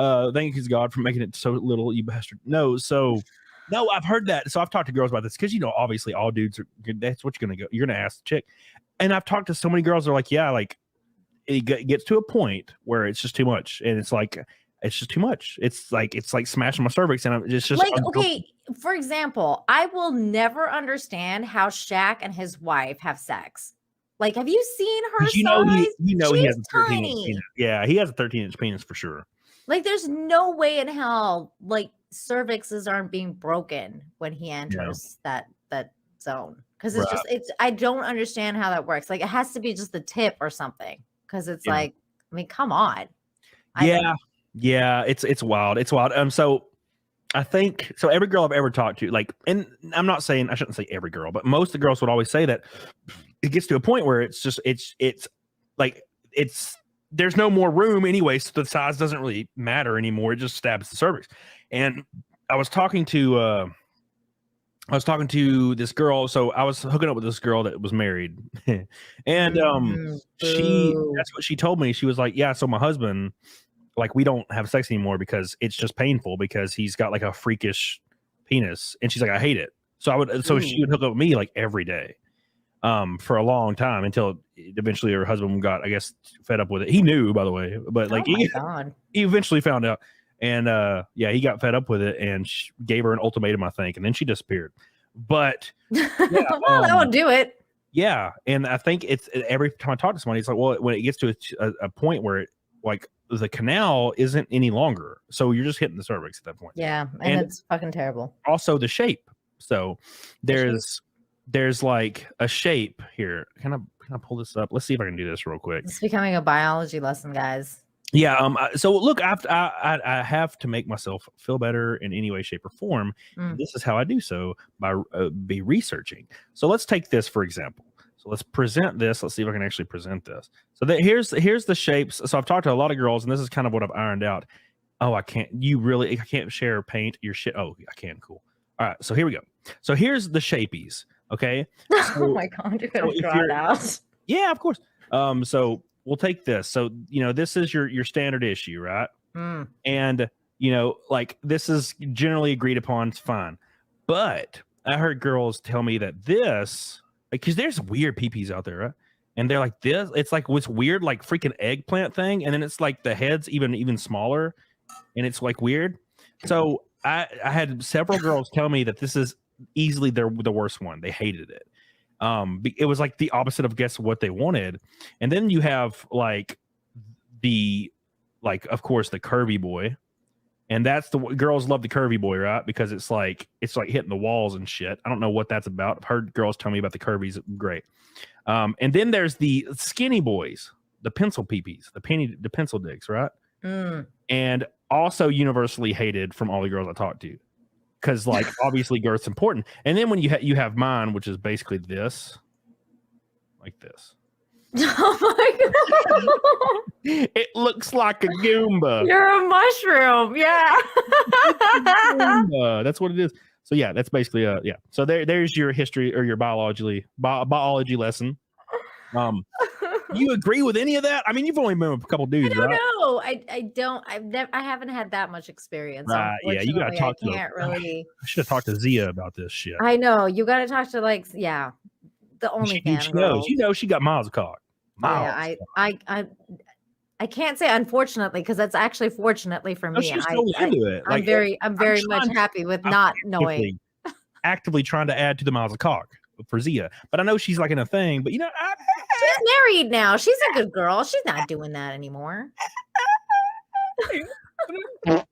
Thank you, God, for making it so little, you bastard. No, I've heard that. So I've talked to girls about this because obviously all dudes are. That's what you're gonna go. You're gonna ask the chick, and I've talked to so many girls. They're like, yeah, like it gets to a point where it's just too much, and it's like it's just too much. It's like smashing my cervix, and it's just like okay. For example, I will never understand how Shaq and his wife have sex. Like, have you seen her size? He has a 13-inch penis. Yeah, he has a 13-inch penis for sure. Like, there's no way in hell, like, cervixes aren't being broken when he enters that zone. Because it's I don't understand how that works. Like, it has to be just the tip or something. Because it's like, I mean, come on. Yeah, it's wild. It's wild. So I think so. Every girl I've ever talked to, like, and I'm not saying I shouldn't say every girl, but most of the girls would always say that it gets to a point where it's like there's no more room anyway, so the size doesn't really matter anymore. It just stabs the cervix. And I was talking to this girl. So I was hooking up with this girl that was married, and that's what she told me. She was like, "Yeah, so my husband, like, we don't have sex anymore because it's just painful because he's got like a freakish penis." And she's like, "I hate it." So she would hook up with me like every day, for a long time until eventually her husband got, I guess, fed up with it. He knew, by the way, but like he eventually found out, and he got fed up with it and gave her an ultimatum, I think, and then she disappeared. But well, that would do it. Yeah, and I think it's every time I talk to somebody, it's like, well, when it gets to a point where like the canal isn't any longer, so you're just hitting the cervix at that point. Yeah, and it's fucking terrible. Also, the shape. So there's like a shape here. Can I pull this up? Let's see if I can do this real quick. It's becoming a biology lesson, guys. Yeah. So look, I have to make myself feel better in any way, shape, or form. This is how I do so, by be researching. So let's take this for example. So let's present this. Let's see if I can actually present this. So here's the shapes. So I've talked to a lot of girls, and this is kind of what I've ironed out. Oh, I can't share paint your shit. Oh, I can. Cool. All right. So here we go. So here's the shapies. Okay. So, oh my God, you're gonna draw it out. Yeah, of course. So we'll take this. So this is your standard issue, right? And like this is generally agreed upon. It's fine. But I heard girls tell me that this, because there's weird peepees out there, right? And they're like this. It's like what's weird, like freaking eggplant thing, and then it's like the head's even smaller, and it's like weird. So I had several girls tell me that this is easily the worst one. They hated it. It was like the opposite of guess what they wanted. And then you have like of course the curvy boy, and that's the girls love the curvy boy, right? Because it's like hitting the walls and shit. I don't know what that's about. I've heard girls tell me about the curvies. Great. And then there's the skinny boys, the pencil peepees, the pencil dicks, right? And also universally hated from all the girls I talked to, because like obviously girth's important. And then when you have mine, which is basically this, like this. Oh my God. It looks like a Goomba. You're a mushroom. Yeah. That's what it is. So yeah, that's basically yeah. So there's your history or your biology lesson. You agree with any of that? I mean, you've only been with a couple dudes, right? No, I don't. I haven't had that much experience. Right? Yeah, you gotta talk to. I should have talked to Zia about this shit. I know you gotta talk to the only fan. She knows. She got miles of cock. Yeah, I can't say unfortunately, because that's actually fortunately for me. She's totally into it. I'm very much happy with not knowing. Actively trying to add to the miles of cock for Zia, but I know she's like in a thing. But she's married now. She's a good girl. She's not doing that anymore.